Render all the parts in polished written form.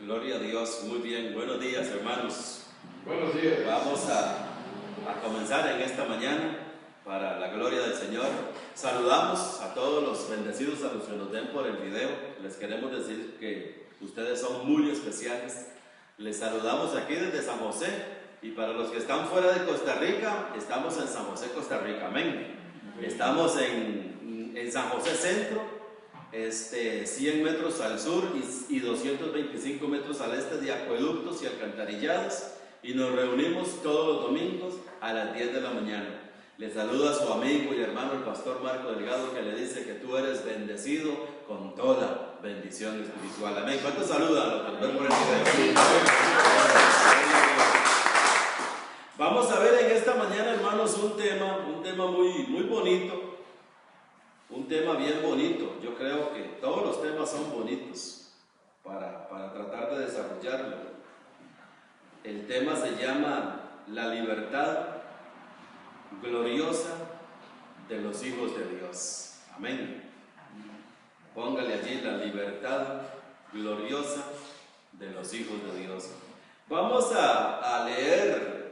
Gloria a Dios, muy bien, buenos días hermanos. Buenos días. Vamos a comenzar en esta mañana para la gloria del Señor. Saludamos a todos los bendecidos, a los que nos ven por el video. Les queremos decir que ustedes son muy especiales. Les saludamos aquí desde San José, y para los que están fuera de Costa Rica, estamos en San José, Costa Rica, amén. Estamos en San José Centro, 100 metros al sur y 225 metros al este de acueductos y alcantarillados, y nos reunimos todos los domingos a las 10 de la mañana. Le saluda a su amigo y hermano el pastor Marco Delgado, que le dice que tú eres bendecido con toda bendición espiritual. Amén. ¿Cuántos saludan? Vamos a ver en esta mañana, hermanos, un tema muy bonito. Un tema bien bonito. Yo creo que todos los temas son bonitos para tratar de desarrollarlo. El tema se llama la libertad gloriosa de los hijos de Dios. Amén. Póngale allí la libertad gloriosa de los hijos de Dios. Vamos a leer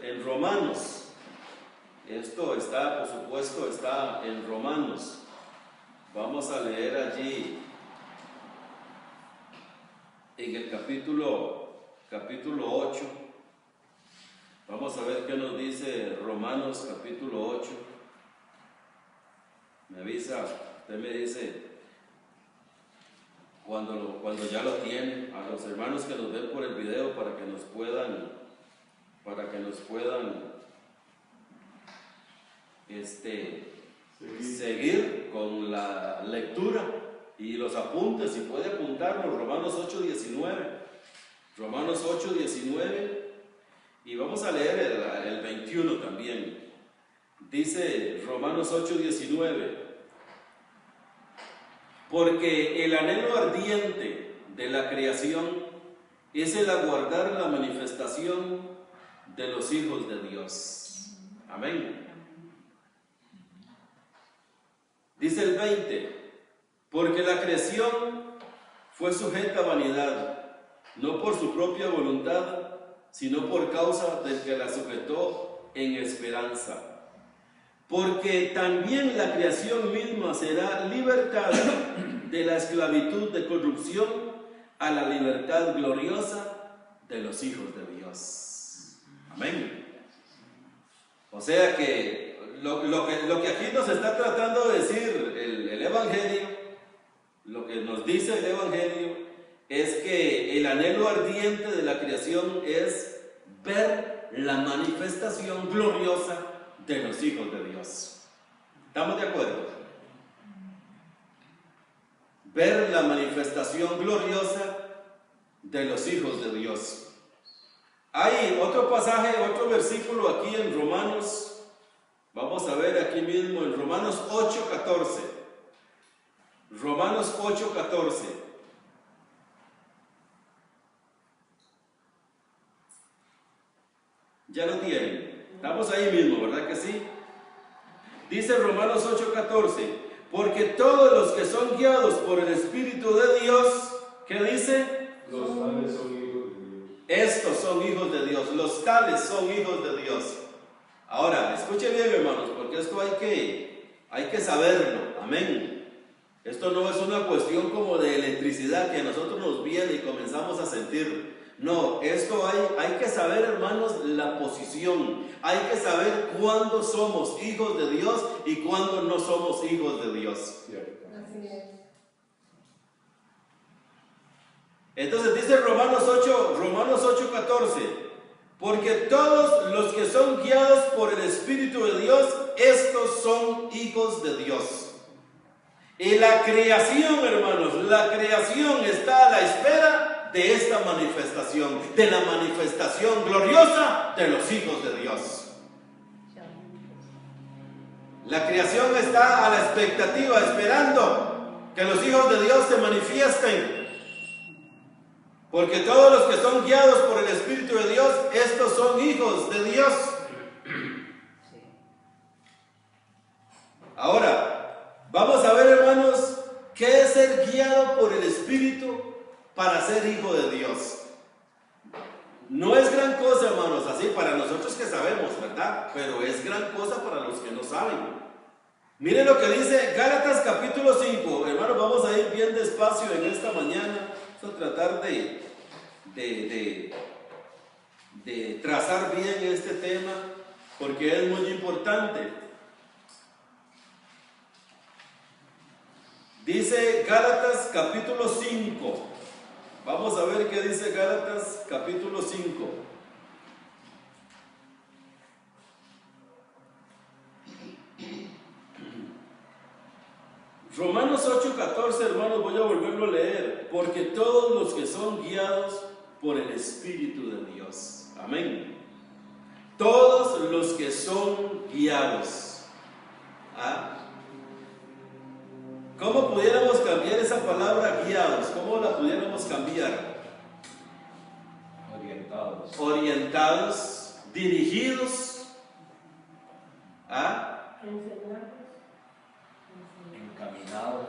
en Romanos. Esto está, por supuesto, está en Romanos. Vamos a leer allí en el capítulo 8. Vamos a ver qué nos dice Romanos capítulo 8. Me avisa, usted me dice cuando ya lo tiene. A los hermanos que nos ven por el video, para que nos puedan seguir con la lectura y los apuntes. Si puede apuntarnos, Romanos 8:19, y vamos a leer el 21 también. Dice Romanos 8:19: porque el anhelo ardiente de la creación es el aguardar la manifestación de los hijos de Dios. Amén. Dice el 20: porque la creación fue sujeta a vanidad, no por su propia voluntad, sino por causa del que la sujetó en esperanza. Porque también la creación misma será libertada de la esclavitud de corrupción a la libertad gloriosa de los hijos de Dios. Amén. O sea que lo que aquí nos está tratando de decir el Evangelio, lo que nos dice el Evangelio, es que el anhelo ardiente de la creación es ver la manifestación gloriosa de los hijos de Dios. ¿Estamos de acuerdo? Ver la manifestación gloriosa de los hijos de Dios. Hay otro pasaje, otro versículo aquí en Romanos. Vamos a ver aquí mismo en Romanos 8:14. Romanos 8:14. Ya lo tienen. Estamos ahí mismo, ¿verdad que sí? Dice Romanos 8:14: porque todos los que son guiados por el Espíritu de Dios, ¿qué dice? Los tales son hijos de Dios. Estos son hijos de Dios. Los tales son hijos de Dios. Ahora, escuche bien, hermanos, porque esto hay que saberlo. Amén. Esto no es una cuestión como de electricidad que a nosotros nos viene y comenzamos a sentir. No, esto hay que saber, hermanos, la posición. Hay que saber cuándo somos hijos de Dios y cuándo no somos hijos de Dios. Así es. Entonces dice Romanos 8:14: porque todos los que son guiados por el Espíritu de Dios, estos son hijos de Dios. Y la creación, hermanos, la creación está a la espera de esta manifestación, de la manifestación gloriosa de los hijos de Dios. La creación está a la expectativa, esperando que los hijos de Dios se manifiesten. Porque todos los que son guiados por el Espíritu de Dios, estos son hijos de Dios. Ahora, vamos a ver, hermanos, qué es ser guiado por el Espíritu para ser hijo de Dios. No es gran cosa, hermanos, así para nosotros que sabemos, ¿verdad? Pero es gran cosa para los que no saben. Miren lo que dice Gálatas capítulo 5. Hermanos, vamos a ir bien despacio en esta mañana. Vamos a tratar de trazar bien este tema, porque es muy importante. Dice Gálatas capítulo 5. Vamos a ver qué dice Gálatas capítulo 5. Romanos 8:14, hermanos, voy a volverlo a leer. Porque todos los que son guiados por el Espíritu de Dios. Amén. Todos los que son guiados. ¿Ah? ¿Cómo pudiéramos cambiar esa palabra guiados? ¿Cómo la pudiéramos cambiar? Orientados. Orientados, dirigidos. ¿Ah? Encaminados.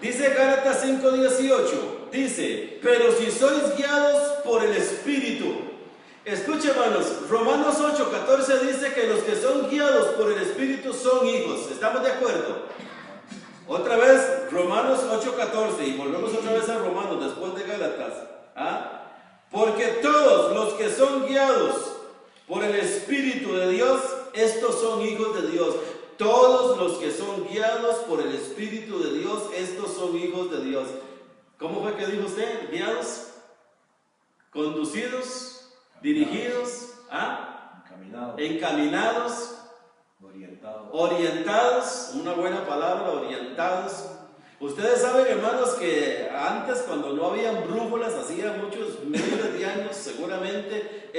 Dice Gálatas 5:18, dice, pero si sois guiados por el Espíritu. Escuchen, hermanos, Romanos 8:14 dice que los que son guiados por el Espíritu son hijos. ¿Estamos de acuerdo? Otra vez, Romanos 8:14, y volvemos otra vez a Romanos después de Gálatas. ¿Ah? Porque todos los que son guiados por el Espíritu de Dios, estos son hijos de Dios. Todos los que son guiados por el Espíritu de Dios, estos son hijos de Dios. ¿Cómo fue que dijo usted? ¿Guiados? ¿Conducidos? ¿Dirigidos? ¿Ah? Encaminados. Orientados. Una buena palabra, orientados. Ustedes saben, hermanos, que antes, cuando no habían brújulas, hacía muchos miles de años, seguramente,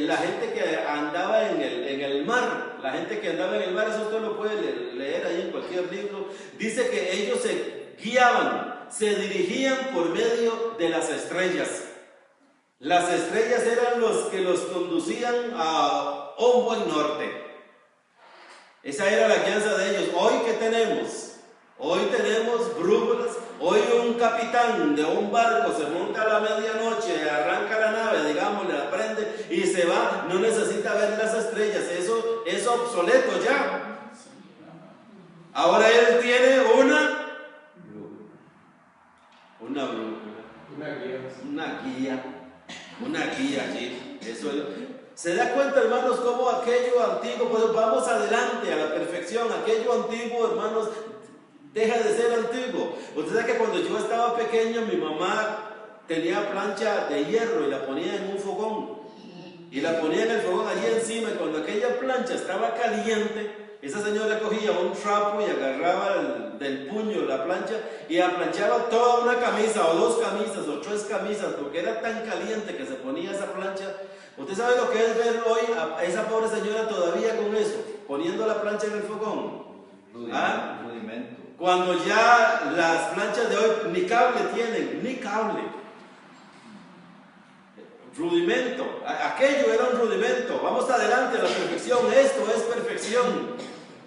la gente que andaba en el mar, eso usted lo puede leer ahí en cualquier libro, dice que ellos se guiaban, se dirigían por medio de las estrellas. Las estrellas eran los que los conducían a un buen norte. Esa era la guianza de ellos. ¿Hoy qué tenemos? Hoy tenemos brújulas. Hoy un capitán de un barco se monta a la medianoche, arranca la nave, digamos, la prende y se va. No necesita ver las estrellas. Eso es obsoleto ya. Ahora él tiene una brújula. Una guía allí. Eso es. ¿Se da cuenta, hermanos, cómo aquello antiguo, pues vamos adelante a la perfección? Aquello antiguo, hermanos, deja de ser antiguo. Usted sabe que cuando yo estaba pequeño, mi mamá tenía plancha de hierro y la ponía en un fogón. Y la ponía en el fogón allí encima, y cuando aquella plancha estaba caliente, esa señora cogía un trapo y agarraba del puño la plancha y aplanchaba toda una camisa, o 2 camisas, o 3 camisas, porque era tan caliente que se ponía esa plancha. ¿Usted sabe lo que es ver hoy a esa pobre señora todavía con eso, poniendo la plancha en el fogón? Rudimento. Cuando ya las planchas de hoy ni cable tienen, ni cable. Rudimento, aquello era un rudimento. Vamos adelante a la perfección. Esto es perfección.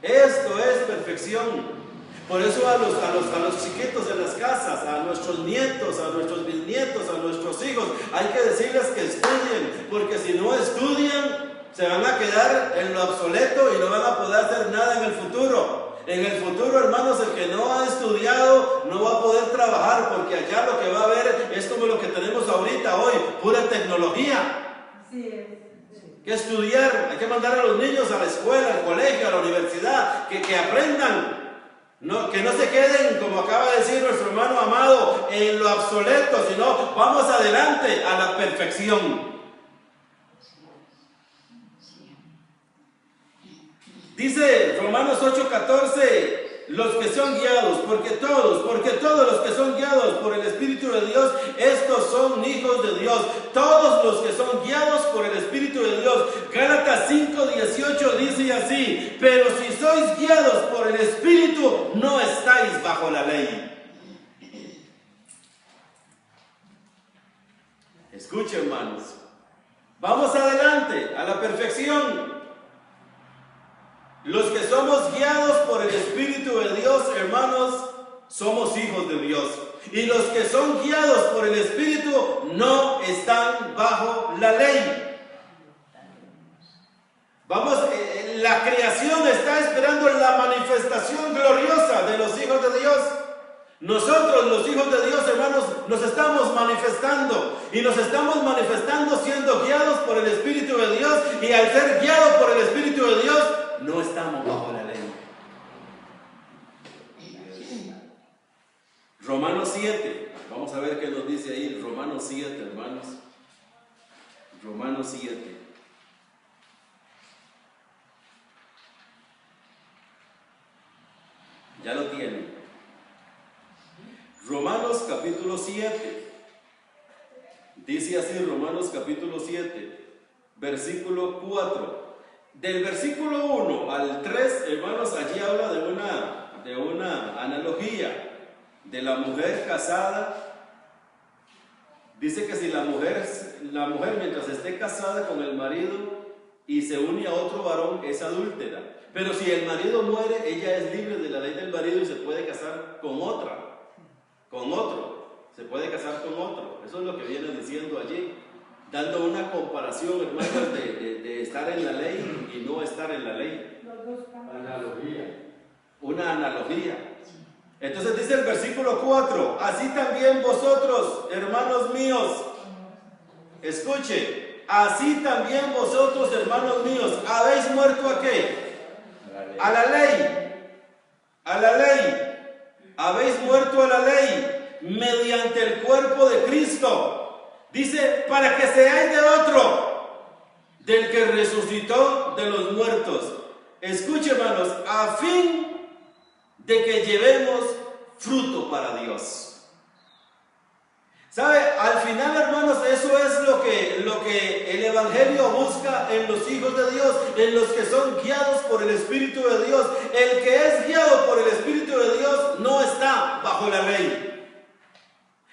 Esto es perfección. Por eso a los chiquitos de las casas, a nuestros nietos, a nuestros bisnietos, a nuestros hijos, hay que decirles que estudien, porque si no estudian, se van a quedar en lo obsoleto y no van a poder hacer nada en el futuro. En el futuro, hermanos, el que no ha estudiado no va a poder trabajar, porque allá lo que va a haber es como lo que tenemos ahorita hoy, pura tecnología. Sí, que estudiar, hay que mandar a los niños a la escuela, al colegio, a la universidad, que aprendan. No, que no se queden, como acaba de decir nuestro hermano amado, en lo obsoleto, sino vamos adelante a la perfección. Dice Romanos 8:14, los que son guiados, porque todos los que son guiados por el Espíritu de Dios, estos son hijos de Dios. Todos los que son guiados por el Espíritu de Dios. Gálatas 5:18 dice así, pero si sois guiados por el Espíritu, no estáis bajo la ley. Escuchen, hermanos, vamos adelante a la perfección. Los que somos guiados por el Espíritu de Dios, hermanos, somos hijos de Dios. Y los que son guiados por el Espíritu no están bajo la ley. Vamos, la creación está esperando la manifestación gloriosa de los hijos de Dios. Nosotros, los hijos de Dios, hermanos, nos estamos manifestando. Y nos estamos manifestando siendo guiados por el Espíritu de Dios. Y al ser guiados por el Espíritu de Dios, no estamos bajo la ley. Romanos 7. Vamos a ver qué nos dice ahí. Romanos 7, hermanos. Romanos 7. Ya lo tienen. Romanos capítulo 7. Dice así Romanos capítulo 7, versículo 4. Del versículo 1 al 3, hermanos, allí habla de una analogía de la mujer casada. Dice que si la mujer mientras esté casada con el marido y se une a otro varón, es adúltera. Pero si el marido muere, ella es libre de la ley del marido y se puede casar con otro. Se puede casar con otro. Eso es lo que viene diciendo allí, dando una comparación, hermanos, de estar en la ley y no estar en la ley. Una analogía. Entonces dice el versículo 4, así también vosotros, hermanos míos, escuche, así también vosotros, hermanos míos, habéis muerto ¿a qué? A la ley. Habéis muerto a la ley mediante el cuerpo de Cristo. Dice, para que seáis de otro, del que resucitó de los muertos. Escuche, hermanos, a fin de que llevemos fruto para Dios. ¿Sabe? Al final, hermanos, eso es lo que el Evangelio busca en los hijos de Dios, en los que son guiados por el Espíritu de Dios. El que es guiado por el Espíritu de Dios no está bajo la ley.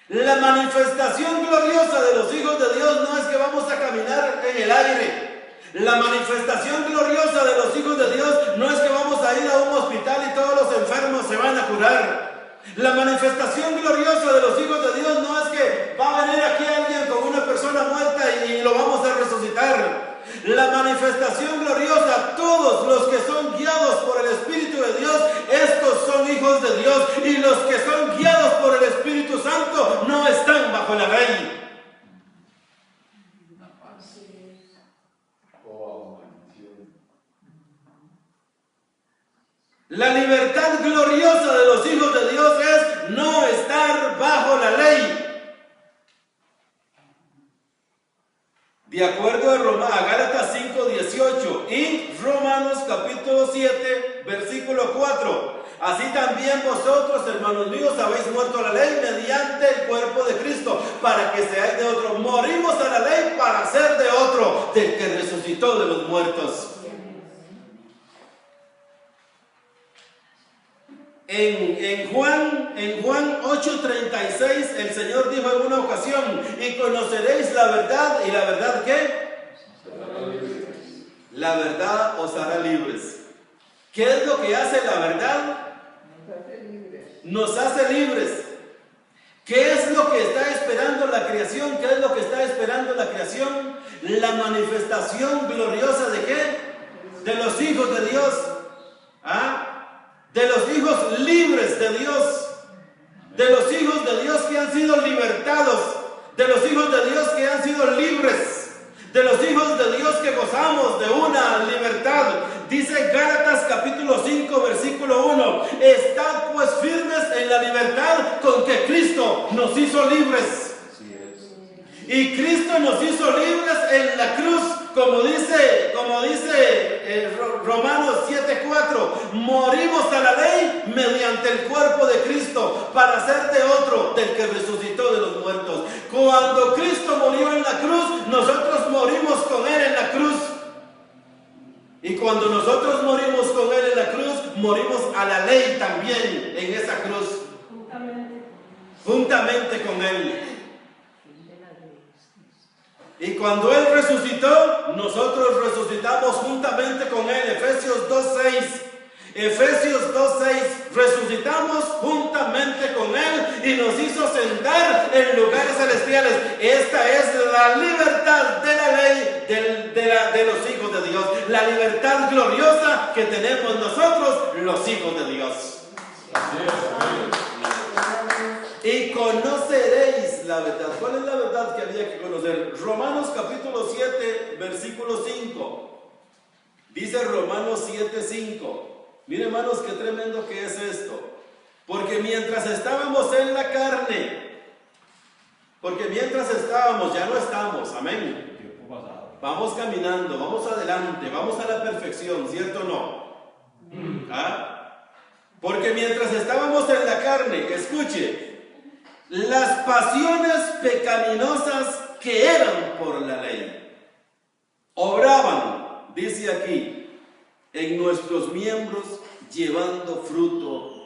La manifestación gloriosa de los hijos de Dios no es que vamos a caminar en el aire. La manifestación gloriosa de los hijos de Dios no es que vamos a ir a un hospital y todos los enfermos se van a curar. La manifestación gloriosa de los hijos de Dios no es que va a venir aquí alguien con una persona muerta y lo vamos a resucitar. La manifestación gloriosa, todos los que son guiados por el Espíritu de Dios, estos son hijos de Dios, y los que son guiados por el Espíritu Santo no están bajo la ley. La libertad gloriosa de los hijos de Dios es no estar bajo la ley. De acuerdo a Gálatas 5:18 y Romanos capítulo 7, versículo 4. Así también vosotros, hermanos míos, habéis muerto a la ley mediante el cuerpo de Cristo, para que seáis de otro. Morimos a la ley para ser de otro, del que resucitó de los muertos. En Juan 8:36 el Señor dijo en una ocasión, y conoceréis la verdad, ¿y la verdad qué? La verdad os hará libres. ¿Qué es lo que hace la verdad? Nos hace libres. ¿Qué es lo que está esperando la creación? ¿Qué es lo que está esperando la creación? La manifestación gloriosa ¿de qué? De los hijos de Dios. ¿Ah? De los hijos libres de Dios, de los hijos de Dios que han sido libertados, de los hijos de Dios que han sido libres, de los hijos de Dios que gozamos de una libertad. Dice Gálatas capítulo 5 versículo 1, estad pues firmes en la libertad con que Cristo nos hizo libres. Y Cristo nos hizo libres en la cruz, como dice Romanos 7:4, morimos a la ley mediante el cuerpo de Cristo para ser de otro, del que resucitó de los muertos. Cuando Cristo murió en la cruz, nosotros morimos con Él en la cruz. Y cuando nosotros morimos con Él en la cruz, morimos a la ley también en esa cruz. Juntamente con Él. Y cuando Él resucitó, nosotros resucitamos juntamente con Él. Efesios 2:6. Efesios 2:6. Resucitamos juntamente y nos hizo sentar en lugares celestiales. Esta es la libertad de la ley de los hijos de Dios, la libertad gloriosa que tenemos nosotros, los hijos de Dios. Y conoceréis la verdad. ¿Cuál es la verdad que había que conocer? Romanos capítulo 7, versículo 5. Dice Romanos 7, 5. Miren, hermanos, qué tremendo que es esto. Porque mientras estábamos en la carne, ya no estamos, amén. Vamos caminando, vamos adelante, vamos a la perfección, ¿cierto o no? ¿Ah? Porque mientras estábamos en la carne, escuche, las pasiones pecaminosas que eran por la ley obraban, dice aquí, en nuestros miembros, llevando fruto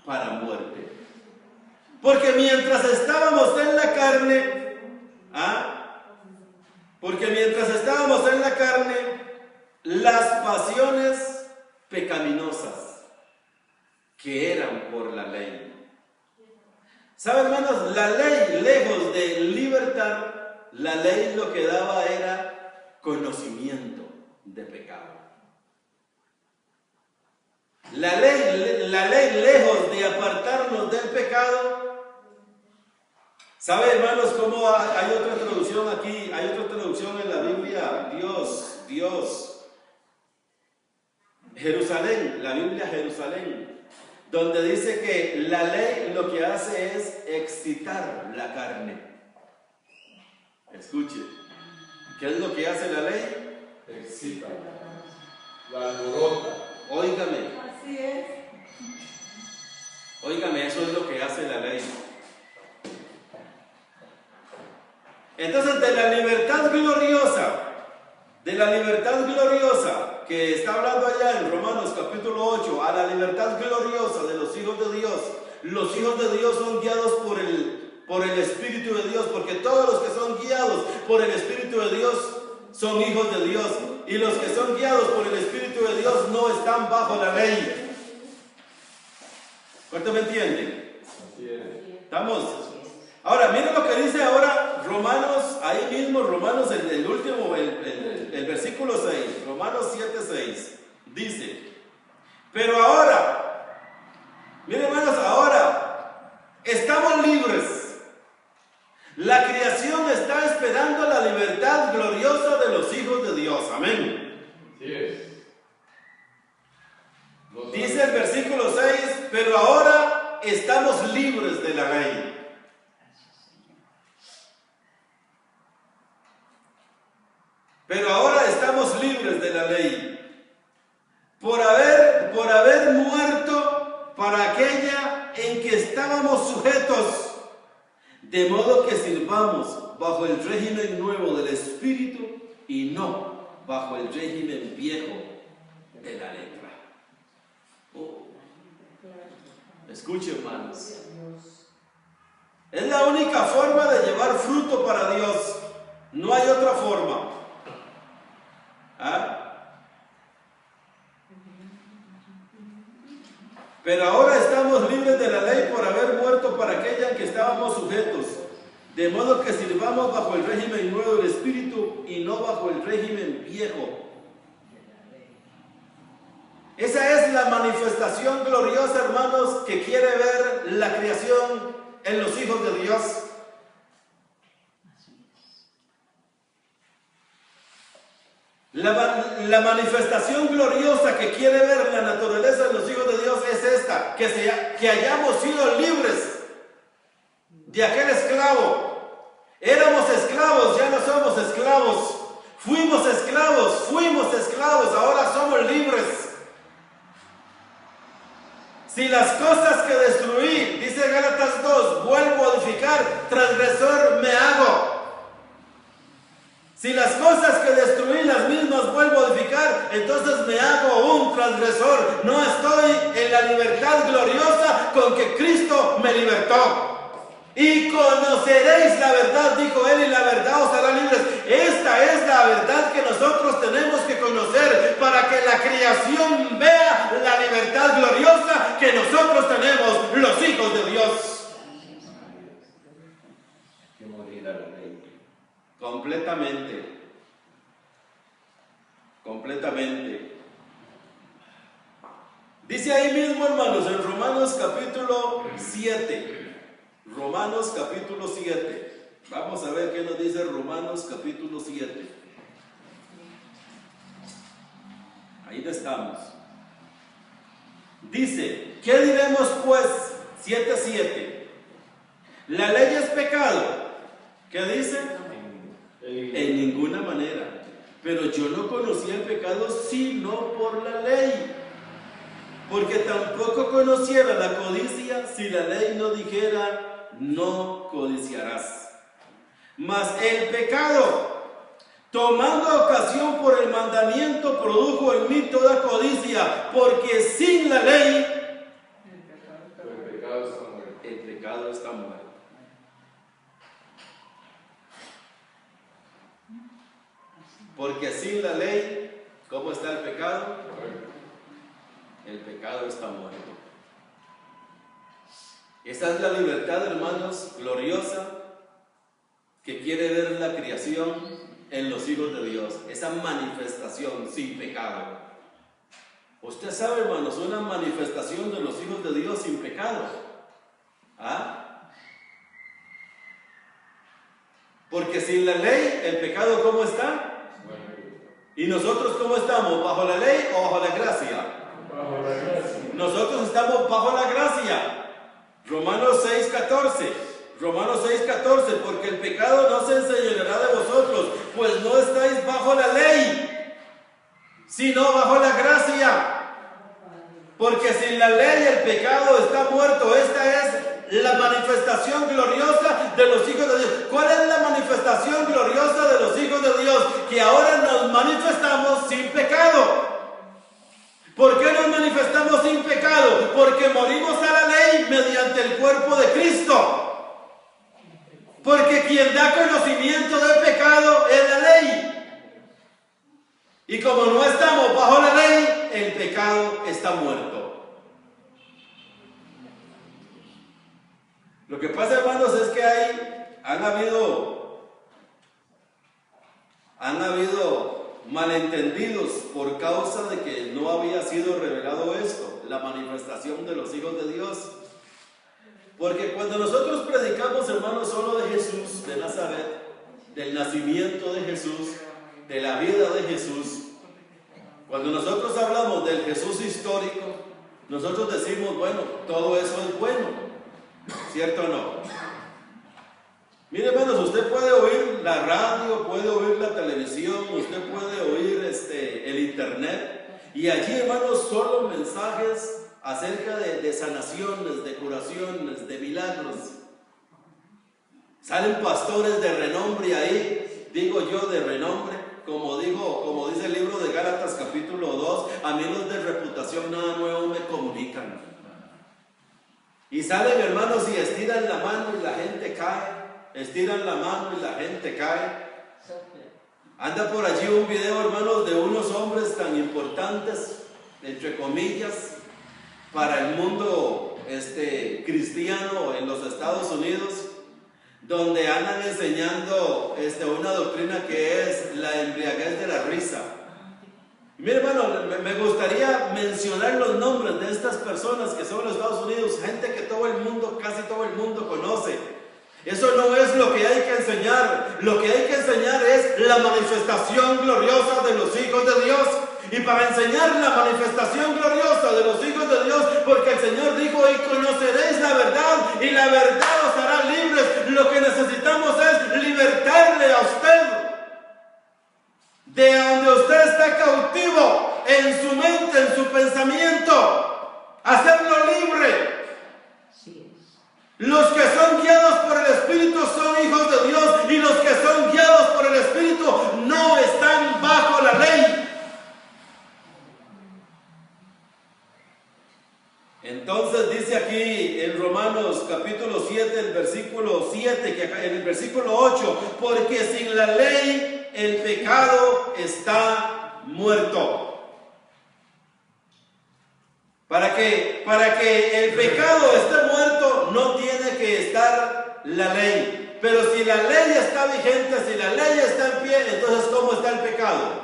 para muerte. Porque mientras estábamos en la carne, las pasiones pecaminosas que eran por la ley. ¿Saben, hermanos? La ley, lejos de libertad, la ley lo que daba era conocimiento de pecado. La ley, lejos de apartarnos del pecado. ¿Sabe, hermanos, cómo hay otra traducción aquí? Hay otra traducción en la Biblia, Dios, Jerusalén, la Biblia Jerusalén, donde dice que la ley lo que hace es excitar la carne. Escuche, ¿qué es lo que hace la ley? Excita, la alborota. Óigame. Así es. Óigame, eso es lo que hace la ley. Entonces, de la libertad gloriosa que está hablando allá en Romanos capítulo 8, a la libertad gloriosa de los hijos de Dios. Los hijos de Dios son guiados por el Espíritu de Dios, porque todos los que son guiados por el Espíritu de Dios son hijos de Dios, y los que son guiados por el Espíritu de Dios no están bajo la ley. ¿Cuánto me entienden? ¿Estamos? Ahora, miren lo que dice ahora Romanos, ahí mismo Romanos, el último, el versículo 6, Romanos 7, 6, dice, pero ahora, miren, hermanos, ahora estamos libres. La creación está esperando la libertad gloriosa de los hijos de Dios. Amén. Así es. Dice el versículo 6, pero ahora estamos libres de la ley. Pero ahora estamos libres de la ley. Por haber muerto para aquella en que estábamos sujetos. De modo que sirvamos bajo el régimen nuevo del Espíritu y no bajo el régimen viejo de la letra. Escuche, hermanos. Es la única forma de llevar fruto para Dios. No hay otra forma. Pero ahora estamos libres de la ley por haber muerto para aquella en que estábamos sujetos, de modo que sirvamos bajo el régimen nuevo del Espíritu y no bajo el régimen viejo. Esa es la manifestación gloriosa, hermanos, que quiere ver la creación en los hijos de Dios. La manifestación gloriosa que quiere ver la naturaleza de los hijos de Dios es esta, que hayamos sido libres de aquel esclavo. Éramos esclavos, ya no somos esclavos. Fuimos esclavos, ahora somos libres. Si las cosas que destruí, dice Gálatas 2, vuelvo a edificar, transgresor me hago. Si las cosas que destruí las mismas vuelvo a edificar, entonces me hago un transgresor. No estoy en la libertad gloriosa con que Cristo me libertó. Y conoceréis la verdad, dijo él, y la verdad os hará libres. Esta es la verdad que nosotros tenemos que conocer para que la creación vea la libertad gloriosa que nosotros tenemos, los hijos de Dios. completamente. Completamente. Dice ahí mismo, hermanos, en Romanos capítulo 7. Romanos capítulo 7. Vamos a ver qué nos dice Romanos capítulo 7. Ahí estamos. Dice, ¿qué diremos pues? 7:7. ¿La ley es pecado? ¿Qué dice? En ninguna manera. Pero yo no conocía el pecado sino por la ley. Porque tampoco conociera la codicia si la ley no dijera, no codiciarás. Mas el pecado, tomando ocasión por el mandamiento, produjo en mí toda codicia, porque sin la ley el pecado está muerto. Porque sin la ley, ¿cómo está el pecado? El pecado está muerto. Esa es la libertad, hermanos, gloriosa, que quiere ver la creación en los hijos de Dios. Esa manifestación sin pecado. Usted sabe, hermanos, una manifestación de los hijos de Dios sin pecado. ¿Ah? Porque sin la ley, el pecado, ¿cómo está? ¿Y nosotros cómo estamos? ¿Bajo la ley o bajo la gracia? Bajo la gracia. Nosotros estamos bajo la gracia. Romanos 6:14. Romanos 6:14. Porque el pecado no se enseñoreará de vosotros, pues no estáis bajo la ley, sino bajo la gracia. Porque sin la ley el pecado está muerto. Esta es la manifestación gloriosa de los hijos de Dios. ¿Cuál es la manifestación gloriosa de los hijos de Dios? Que ahora nos manifestamos sin pecado. ¿Por qué nos manifestamos sin pecado? Porque morimos a la ley mediante el cuerpo de Cristo. Porque quien da conocimiento del pecado es la ley. Y como no estamos bajo la ley, el pecado está muerto. Lo que pasa, hermanos, es que han habido malentendidos por causa de que no había sido revelado esto, la manifestación de los hijos de Dios. Porque cuando nosotros predicamos, hermanos, solo de Jesús de Nazaret, del nacimiento de Jesús, de la vida de Jesús, cuando nosotros hablamos del Jesús histórico, nosotros decimos, bueno, todo eso es bueno, ¿cierto o no? Mire, hermanos, usted puede oír la radio, puede oír la televisión, usted puede oír el internet, y allí, hermanos, solo mensajes acerca de sanaciones, de curaciones, de milagros. Salen pastores de renombre ahí, digo yo de renombre, como dice el libro de Gálatas capítulo 2, a mí los de reputación nada nuevo me comunican. Y salen, hermanos, y estiran la mano y la gente cae. Estiran la mano y la gente cae. Anda por allí un video, hermanos, de unos hombres tan importantes, entre comillas, para el mundo cristiano en los Estados Unidos, donde andan enseñando una doctrina que es la embriaguez de la risa. Y mire, hermano, me gustaría mencionar los nombres de estas personas que son en los Estados Unidos, gente que casi todo el mundo conoce. Eso no es lo que hay que enseñar. Lo que hay que enseñar es la manifestación gloriosa de los hijos de Dios. Y para enseñar la manifestación gloriosa de los hijos de Dios, porque el Señor dijo, y conoceréis la verdad, y la verdad os hará libres. Lo que necesitamos es libertarle a usted de donde usted está cautivo, en su mente, en su pensamiento, hacerlo libre. Los que son guiados por el Espíritu son hijos de Dios, y los que son guiados por el Espíritu no están bajo la ley. Entonces dice aquí en Romanos capítulo 7, el versículo 7, que acá, en el versículo 8, porque sin la ley el pecado está muerto. Para que el pecado esté muerto, no tiene que estar la ley. Pero si la ley está vigente, si la ley está en pie, entonces ¿cómo está el pecado?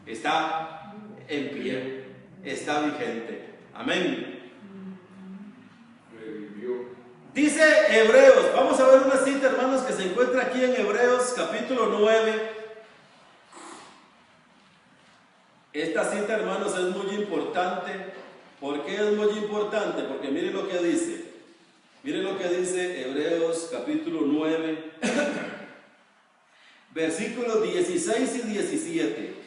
Está en pie, está vigente. Amén. Dice Hebreos, vamos a ver una cita, hermanos, que se encuentra aquí en Hebreos capítulo 9. Esta cita, hermanos, es muy importante. ¿Por qué es muy importante? Porque mire lo que dice. Mire lo que dice Hebreos capítulo 9, versículos 16 y 17.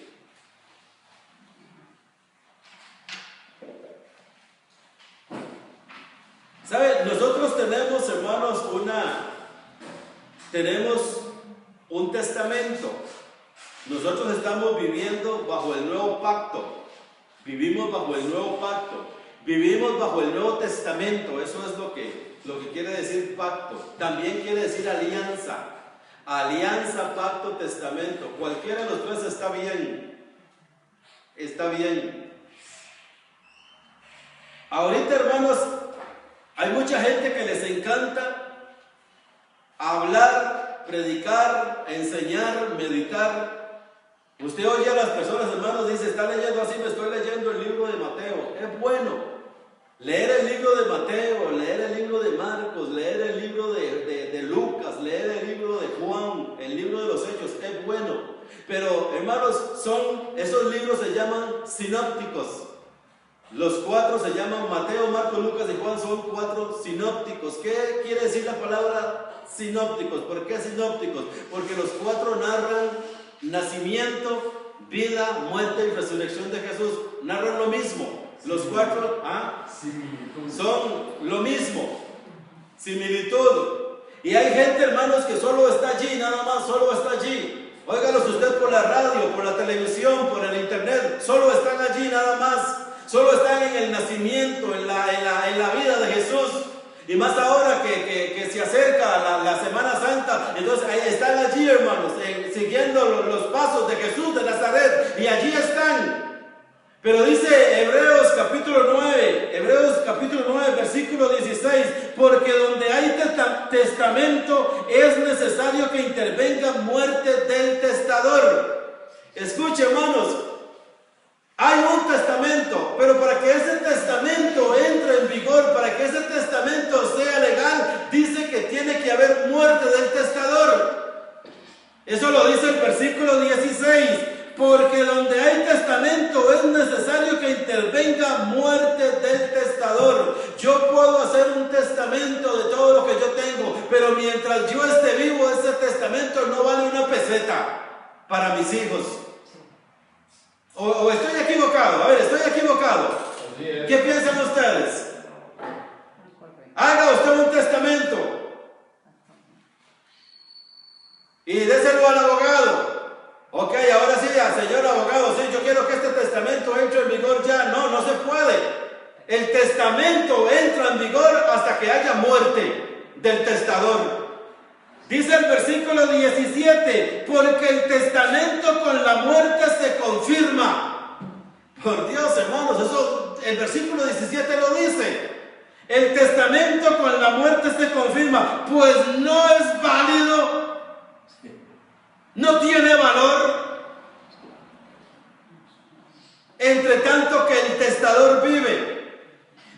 ¿Sabe? Nosotros tenemos, hermanos, tenemos un testamento. Nosotros estamos viviendo bajo el nuevo pacto. Vivimos bajo el nuevo pacto. Vivimos bajo el Nuevo Testamento. Eso es lo que quiere decir pacto. También quiere decir alianza. Alianza, pacto, testamento. Cualquiera de los tres está bien. Está bien. Ahorita, hermanos, hay mucha gente que les encanta hablar, predicar, enseñar, meditar. Usted oye a las personas, hermanos, dice, está leyendo así, me estoy leyendo el libro de Mateo. Es bueno leer el libro de Mateo, leer el libro de Marcos, leer el libro de Lucas, leer el libro de Juan, el libro de los Hechos. Es bueno. Pero, hermanos, esos libros se llaman sinópticos. Los cuatro se llaman Mateo, Marcos, Lucas y Juan, son cuatro sinópticos. ¿Qué quiere decir la palabra sinópticos? ¿Por qué sinópticos? Porque los cuatro narran nacimiento, vida, muerte y resurrección de Jesús. Narran lo mismo. Los cuatro son lo mismo. Similitud. Y hay gente, hermanos, que solo está allí, nada más, solo está allí. Óigalos usted por la radio, por la televisión, por el internet. Solo están allí, nada más. Solo están en el nacimiento, en la vida de Jesús. Y más ahora que se acerca la Semana Santa, entonces ahí están allí, hermanos, siguiendo los pasos de Jesús de Nazaret. Y allí están. Pero dice Hebreos capítulo 9, versículo 16, porque donde hay testamento es necesario que intervenga muerte del testador. Escuche, hermanos. Hay un testamento, pero para que ese testamento entre en vigor, para que ese testamento sea legal, dice que tiene que haber muerte del testador. Eso lo dice el versículo 16, porque donde hay testamento es necesario que intervenga muerte del testador. Yo puedo hacer un testamento de todo lo que yo tengo, pero mientras yo esté vivo, ese testamento no vale una peseta para mis hijos. ¿O estoy equivocado? A ver, ¿estoy equivocado? ¿Qué piensan ustedes? Haga usted un testamento y déselo al abogado. Ok, ahora sí, ya, señor abogado, sí, yo quiero que este testamento entre en vigor ya. No se puede. El testamento entra en vigor hasta que haya muerte del testador. Dice el versículo 17, porque el testamento con la muerte se confirma. Por Dios, hermanos, eso el versículo 17 lo dice. El testamento con la muerte se confirma, pues no es válido, no tiene valor, entre tanto que el testador vive.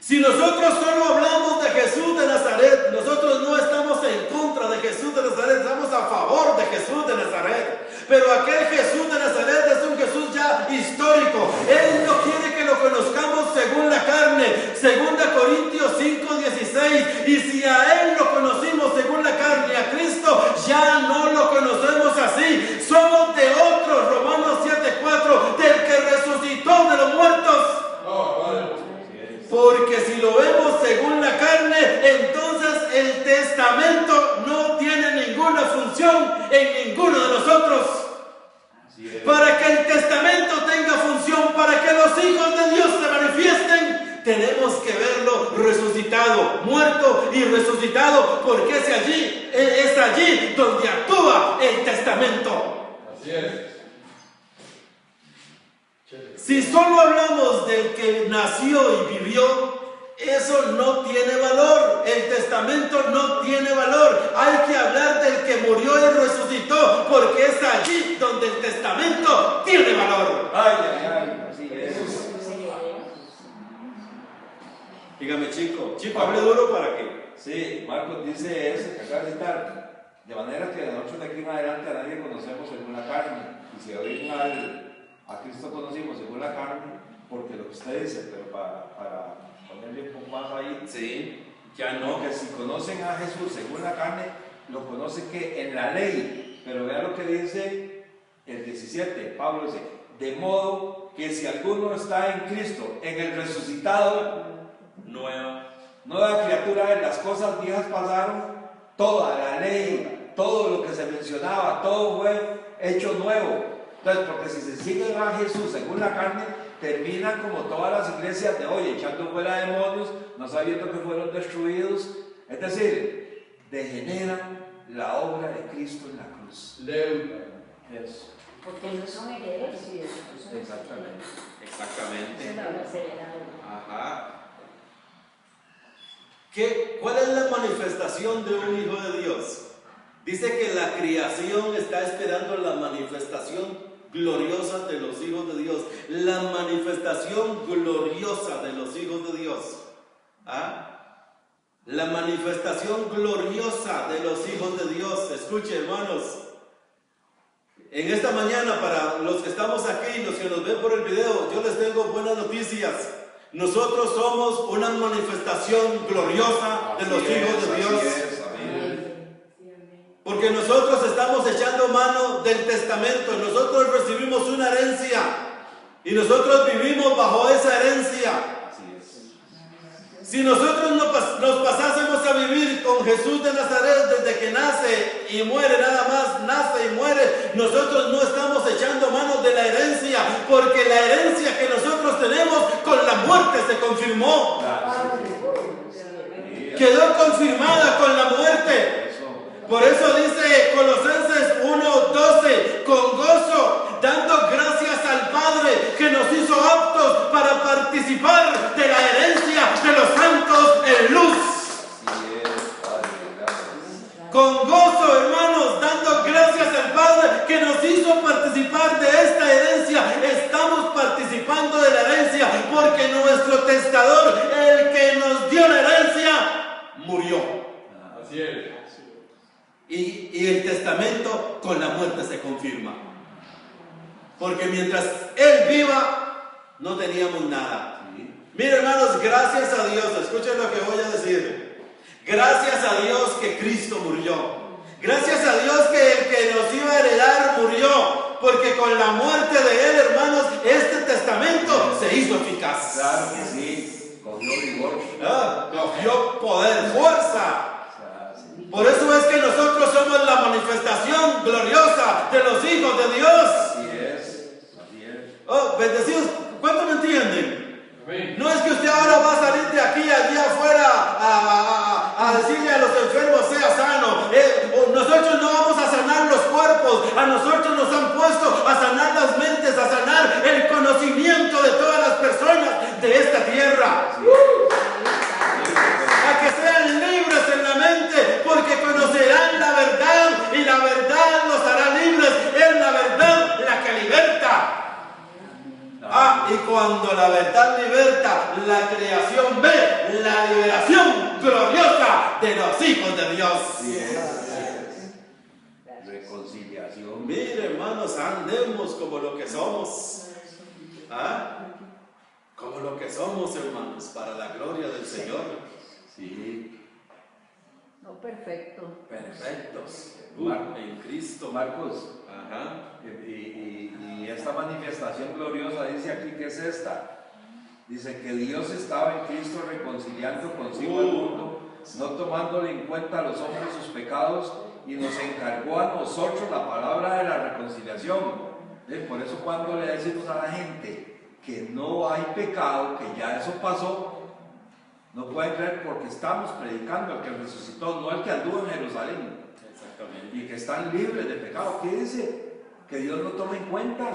Si nosotros solo hablamos de Jesús de Nazaret, nosotros no estamos en contra de Jesús de Nazaret, estamos a favor de Jesús de Nazaret. Pero aquel Jesús de Nazaret es un Jesús ya histórico. Él no quiere que lo conozcamos según la carne. 2 Corintios 5:16. Y si a Él lo conocimos según la carne, a Cristo, ya no lo conocemos así. Somos de otro, Romanos 7:4, del que resucitó de los muertos. Porque si lo vemos según la carne, entonces el testamento no tiene ninguna función en ninguno de nosotros. Para que el testamento tenga función, para que los hijos de Dios se manifiesten, tenemos que verlo resucitado, muerto y resucitado, porque es allí donde actúa el testamento. Así es. Si solo hablamos del que nació y vivió, Eso no tiene valor. El testamento no tiene valor. Hay que hablar del que murió y resucitó, porque es allí donde el testamento tiene valor. Ay, ay, ay, así es. Dígame, chico, hable duro para qué. Sí, Marcos dice eso que acaba de citar. De manera que nosotros de aquí en adelante a nadie conocemos según la carne. Y si hoy a Cristo conocimos según la carne, porque lo que usted dice, pero para ponerle un poco más ahí. Sí, ya no. Que si conocen a Jesús según la carne, lo conocen que en la ley. Pero vea lo que dice el 17. Pablo dice: de modo que si alguno está en Cristo, en el resucitado, nueva criatura, las cosas viejas pasaron, toda la ley, todo lo que se mencionaba, todo fue hecho nuevo. Entonces, porque si se sigue a Jesús según la carne, terminan como todas las iglesias de hoy, echando fuera demonios, no sabiendo que fueron destruidos. Es decir, degeneran la obra de Cristo en la cruz. Eso. Porque no son herederos. Exactamente. Exactamente. Ajá. ¿Cuál es la manifestación de un hijo de Dios? Dice que la creación está esperando la manifestación gloriosa de los hijos de Dios. La manifestación gloriosa de los hijos de Dios. ¿Ah? La manifestación gloriosa de los hijos de Dios. Escuche, hermanos. En esta mañana, para los que estamos aquí, los que nos ven por el video, yo les tengo buenas noticias. Nosotros somos una manifestación gloriosa de los hijos de Dios. Porque nosotros estamos echando mano del testamento. Nosotros recibimos una herencia y nosotros vivimos bajo esa herencia. Si nosotros nos pasásemos a vivir con Jesús de Nazaret desde que nace y muere, nada más nace y muere, nosotros no estamos echando manos de la herencia, porque la herencia que nosotros tenemos con la muerte se confirmó. Quedó confirmada con la muerte. Por eso dice Colosenses 1:12, con gozo, dando gracias al Padre que nos hizo aptos para participar de la herencia de los santos en luz. Con gozo, hermanos, dando gracias al Padre que nos hizo participar de esta herencia. Estamos participando de la herencia porque nuestro testador, el que nos dio la herencia, murió. Así es. Y el testamento con la muerte se confirma. Porque mientras Él viva, no teníamos nada. Mira, hermanos, gracias a Dios, escuchen lo que voy a decir. Gracias a Dios que Cristo murió. Gracias a Dios que el que nos iba a heredar murió. Porque con la muerte de Él, hermanos, este testamento se hizo eficaz. Claro que sí, cogió vigor. Cogió poder, fuerza. Por eso es que nosotros somos la manifestación gloriosa de los hijos de Dios. Así es. Oh, bendecidos, ¿cuánto me entienden? Amén. No es que usted ahora va a salir de aquí allá afuera a decirle a los enfermos sea sano. Nosotros no vamos a sanar los cuerpos. A nosotros nos han puesto a sanar las mentes, a sanar el conocimiento de todas las personas de esta tierra. A que sean libres en la mente, porque conocerán la verdad y la verdad los hará libres. Es la verdad la que liberta. Y cuando la verdad liberta, la creación ve la liberación gloriosa de los hijos de Dios. Reconciliación. Mire, hermanos, andemos como lo que somos. Como lo que somos, hermanos, para la gloria del Señor. Sí. No perfecto. Perfectos. En Cristo. Marcos. Ajá. Y esta manifestación gloriosa dice aquí que es esta. Dice que Dios estaba en Cristo reconciliando consigo al mundo, no tomándole en cuenta a los hombres sus pecados, y nos encargó a nosotros la palabra de la reconciliación. Por eso cuando le decimos a la gente que no hay pecado, que ya eso pasó, no pueden creer, porque estamos predicando al que resucitó, no al que anduvo en Jerusalén. Exactamente. Y que están libres de pecado. ¿Qué dice? Que Dios no toma en cuenta.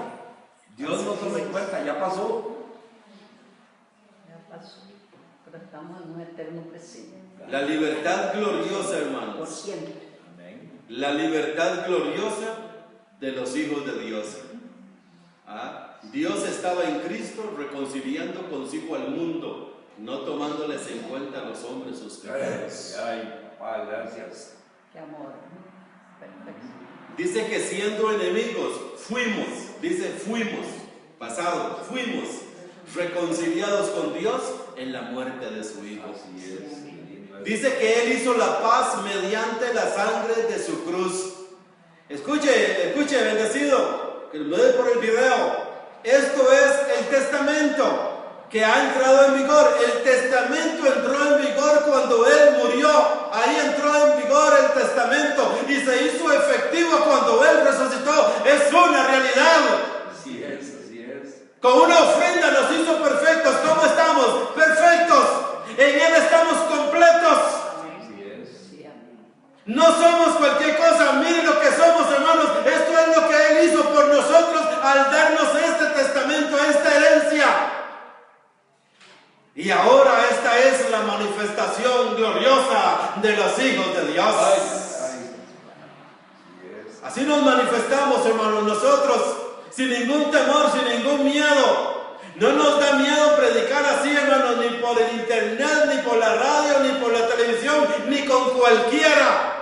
Dios no toma en cuenta, ya pasó. Pero estamos en un eterno presente. La libertad gloriosa, Por hermanos. siempre. Amén. La libertad gloriosa de los hijos de Dios. ¿Ah? Dios estaba en Cristo reconciliando consigo al mundo, no tomándoles en cuenta a los hombres sus pecados. Ay, papá, gracias. Qué amor. Perfecto. Dice que siendo enemigos, fuimos, pasado, fuimos reconciliados con Dios en la muerte de su Hijo. Así es. Dice que Él hizo la paz mediante la sangre de su cruz. Escuche, bendecido, que me dé por el video. Esto es el testamento que ha entrado en vigor. El testamento entró en vigor cuando Él murió. Ahí entró en vigor el testamento y se hizo efectivo cuando Él resucitó. Es una realidad. Así es, así es. Con una ofrenda nos hizo perfectos. ¿Cómo estamos? Perfectos. En Él estamos completos. Así es. Sí, amén. No somos cualquier cosa. Miren lo que somos, hermanos. Esto es lo que Él hizo por nosotros al darnos este testamento, esta herencia. Y ahora esta es la manifestación gloriosa de los hijos de Dios. Así nos manifestamos, hermanos, nosotros, sin ningún temor, sin ningún miedo. No nos da miedo predicar así, hermanos, ni por el internet, ni por la radio, ni por la televisión, ni con cualquiera.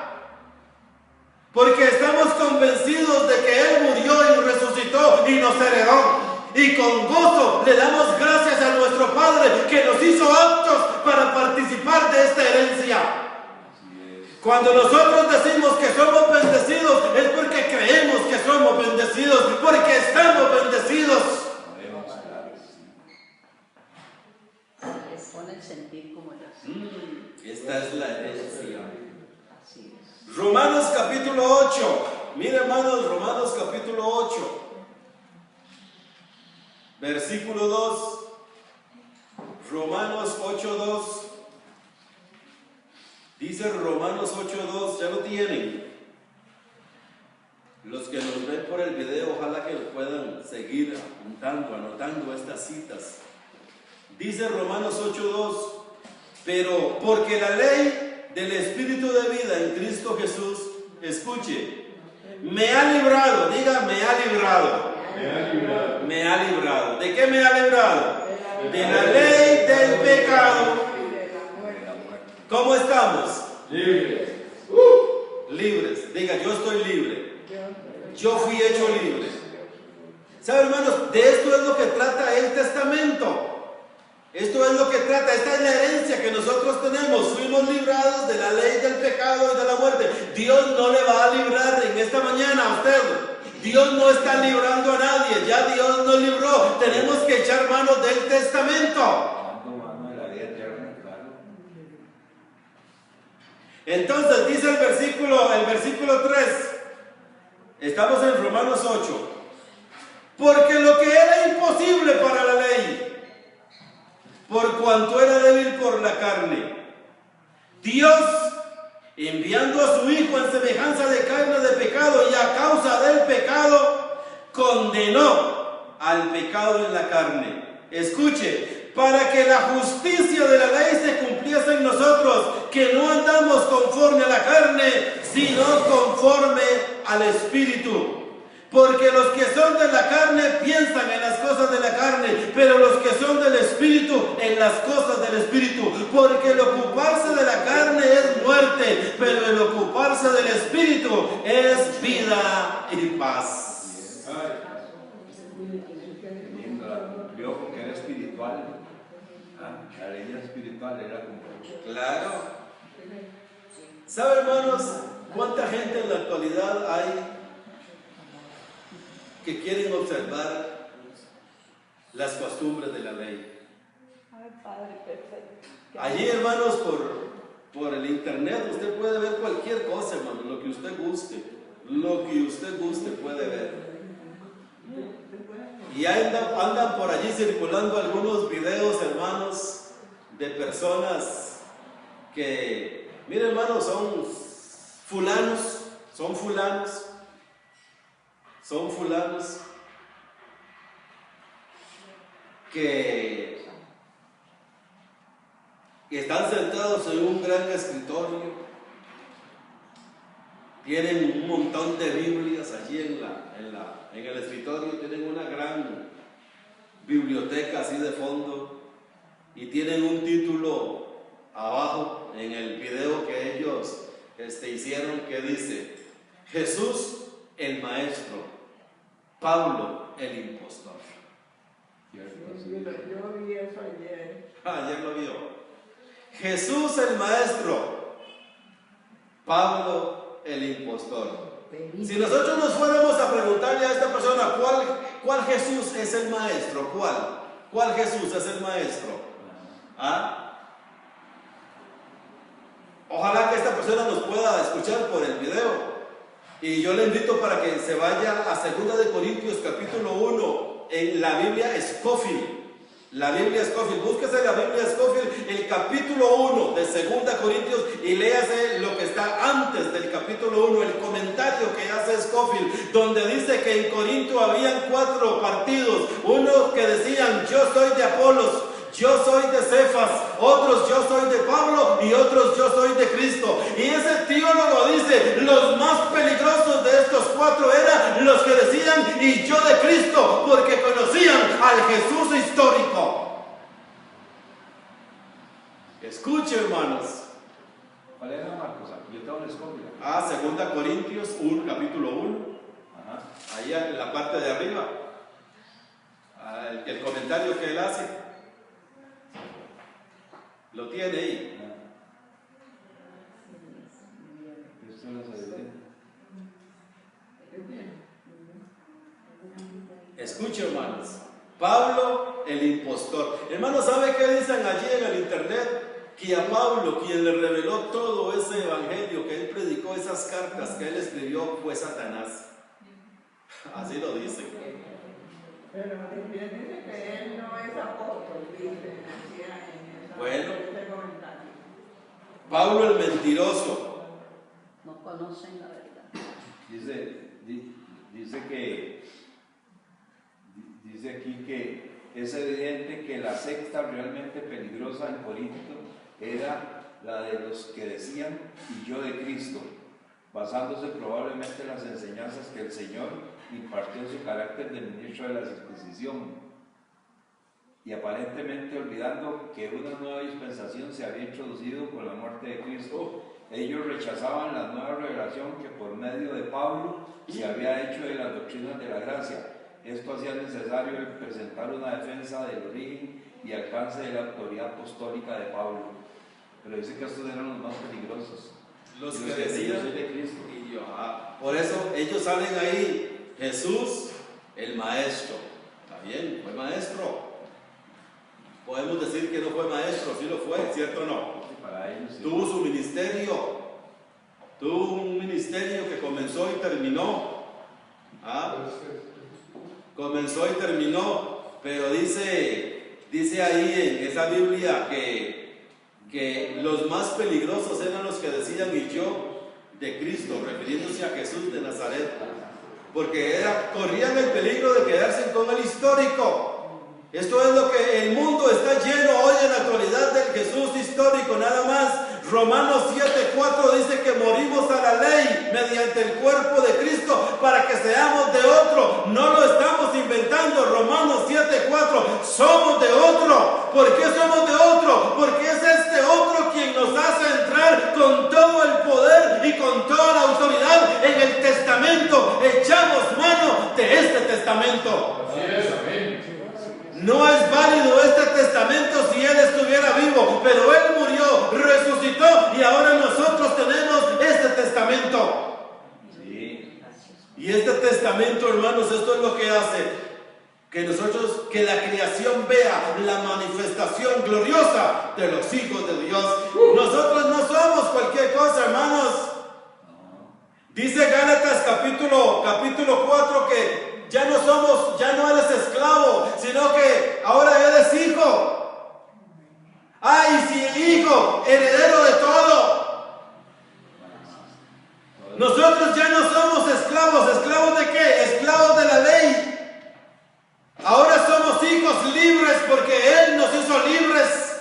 Porque estamos convencidos de que Él murió y resucitó y nos heredó. Y con gozo le damos gracias a nuestro Padre que nos hizo aptos para participar de esta herencia. Cuando nosotros decimos que somos bendecidos es porque creemos que somos bendecidos, porque estamos bendecidos. Les pone el sentir como las. Esta es la herencia. Así es. Romanos capítulo 8. Mira, hermanos, Romanos capítulo 8. Versículo 2. Romanos 8:2. Dice Romanos 8:2. Ya lo tienen. Los que nos ven por el video, ojalá que puedan seguir apuntando, anotando estas citas. Dice Romanos 8:2. Pero porque la ley del Espíritu de vida en Cristo Jesús, escuche, me ha librado, diga, me ha librado. Me ha librado. ¿De qué me ha librado? De la ley del pecado. ¿Cómo estamos? Libres. Libres. Diga, yo estoy libre. Yo fui hecho libre. ¿Saben, hermanos? De esto es lo que trata el testamento. Esto es lo que trata, esta es la herencia que nosotros tenemos. Fuimos librados de la ley del pecado y de la muerte. Dios no le va a librar en esta mañana a usted. Dios no está librando a nadie, ya Dios nos libró. Tenemos que echar mano del testamento. Entonces dice el versículo 3. Estamos en Romanos 8. Porque lo que era imposible para la ley, por cuanto era débil por la carne, Dios, enviando a su Hijo en semejanza de carne de pecado y a causa del pecado, condenó al pecado en la carne. Escuche, para que la justicia de la ley se cumpliese en nosotros, que no andamos conforme a la carne, sino conforme al Espíritu. Porque los que son de la carne piensan en las cosas de la carne, pero los que son del Espíritu en las cosas del Espíritu. Porque el ocuparse de la carne es muerte, pero el ocuparse del Espíritu es vida y paz. Yo porque era espiritual. La ley espiritual era como. Claro. ¿Sabe, hermanos, cuánta gente en la actualidad hay que quieren observar las costumbres de la ley? Ay, Padre, perfecto. Allí, hermanos, por el internet usted puede ver cualquier cosa, hermano, lo que usted guste puede ver. Y andan por allí circulando algunos videos, hermanos, de personas que, miren, hermanos, son fulanos que y están sentados en un gran escritorio. Tienen un montón de Biblias allí en el escritorio, tienen una gran biblioteca así de fondo y tienen un título abajo en el video que ellos hicieron que dice: Jesús el Maestro, Pablo el Impostor. Yo vi eso ayer. Ayer lo vio. Jesús el Maestro, Pablo el Impostor. Si nosotros nos fuéramos a preguntarle a esta persona cuál Jesús es el Maestro, ¿cuál Jesús es el Maestro? ¿Ah? Ojalá que esta persona nos pueda escuchar por el video. Y yo le invito para que se vaya a 2 Corintios capítulo 1 en la Biblia Scofield. La Biblia Scofield, búsquese la Biblia Scofield, el capítulo 1 de 2 Corintios y léase lo que está antes del capítulo 1, el comentario que hace Scofield, donde dice que en Corinto habían 4 partidos, unos que decían yo soy de Apolos, yo soy de Cefas, otros yo soy de Pablo y otros yo soy de Cristo. Y ese teólogo dice, los más peligrosos de estos 4 eran los que decían y yo de Cristo, porque conocían al Jesús histórico. Escuche, hermanos. ¿Cuál era, Marcos? Yo tengo una escopia. 2 Corintios 1, capítulo 1. Ajá. Ahí en la parte de arriba. El comentario que él hace. Lo tiene ahí. Esto no se ve. Escuche, hermanos. Pablo el impostor. Hermanos, ¿sabe qué dicen allí en el internet? Que a Pablo, quien le reveló todo ese evangelio que él predicó, esas cartas que él escribió, fue Satanás. Así lo dicen. Pero también dice que él no es apóstol, dice, bueno, Pablo el mentiroso. No conocen la verdad. Dice aquí que es evidente que la secta realmente peligrosa en Corinto era la de los que decían y yo de Cristo, basándose probablemente en las enseñanzas que el Señor impartió en su carácter de ministro de la circuncisión, y aparentemente olvidando que una nueva dispensación se había introducido con la muerte de Cristo. Ellos rechazaban la nueva revelación que por medio de Pablo se había hecho de las doctrinas de la gracia. Esto hacía necesario presentar una defensa del origen y alcance de la autoridad apostólica de Pablo. Pero dice que estos eran los más peligrosos. Los que decían decían de Cristo. y yo. Por eso ellos salen ahí. Jesús el Maestro. Está bien, fue maestro. Podemos decir que no fue maestro, sí lo fue, ¿cierto o no? Para ellos, sí. Tuvo su ministerio, tuvo un ministerio que comenzó y terminó. Comenzó y terminó, pero dice ahí en esa Biblia que los más peligrosos eran los que decían y yo de Cristo, refiriéndose a Jesús de Nazaret, porque corrían el peligro de quedarse con el histórico. Esto es lo que el mundo está lleno hoy en la actualidad del Jesús histórico, nada más. Romanos 7:4 dice que morimos a la ley mediante el cuerpo de Cristo para que seamos de otro. No lo estamos inventando. Romanos 7:4, somos de otro. ¿Por qué somos de otro? Porque es este otro quien nos hace entrar con todo el poder y con toda la autoridad en el testamento. Echamos mano de este testamento. Así es, amén. No es válido este testamento si Él estuviera vivo, pero Él murió, resucitó y ahora nosotros tenemos este testamento. Sí. Y este testamento, hermanos, esto es lo que hace que la creación vea la manifestación gloriosa de los hijos de Dios. Nosotros no somos cualquier cosa, hermanos. Dice Gálatas capítulo 4 que ya no eres esclavo, sino que ahora eres hijo. Y si el hijo, heredero de todo. Nosotros ya no somos esclavos. ¿Esclavos de qué? Esclavos de la ley. Ahora somos hijos libres porque Él nos hizo libres.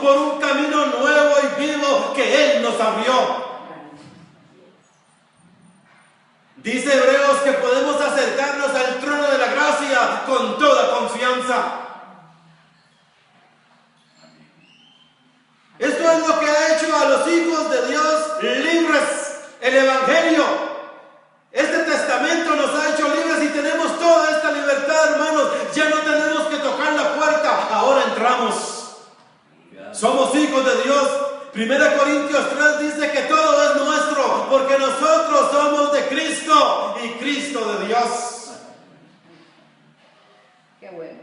por un camino nuevo y vivo que Él nos abrió. Dice Hebreos que podemos acercarnos al trono de la gracia con toda confianza. Esto es lo que ha hecho a los hijos de Dios libres, el Evangelio. Este testamento nos ha hecho libres y tenemos toda esta libertad, hermanos. Ya no tenemos que tocar la puerta, ahora entramos. Somos hijos de Dios. 1 Corintios 3 dice que todo es nuestro, porque nosotros somos de Cristo y Cristo de Dios. Qué bueno.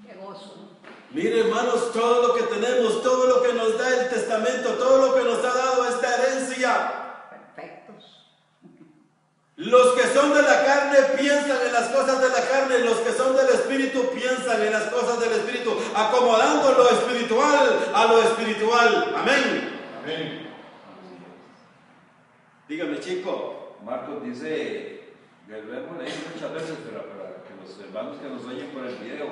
Qué gozo. Mire, hermanos, todo lo que tenemos, todo lo que nos da el testamento, todo lo que nos ha dado esta herencia. Perfectos. Los que son de la carne piensan en las cosas de la carne, los que son del Espíritu piensan en las cosas del Espíritu, acomodando lo espiritual a lo espiritual. Amén. Amén. Dígame, chico. Marcos dice, lo hemos leído muchas veces, pero para que los hermanos que nos oyen por el video,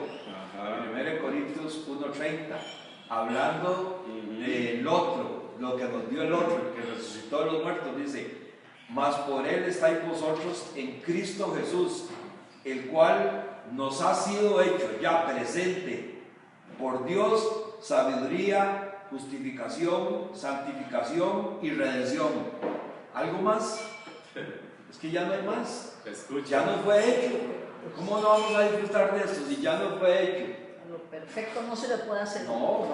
1 Corintios 1:30, hablando del otro, lo que nos dio el otro, el que resucitó de los muertos, dice: mas por Él estáis vosotros en Cristo Jesús, el cual nos ha sido hecho ya presente por Dios sabiduría, justificación, santificación y redención. ¿Algo más? Es que ya no hay más. Escucha. Ya no fue hecho. ¿Cómo no vamos a disfrutar de esto si ya no fue hecho? A lo perfecto no se le puede hacer. No.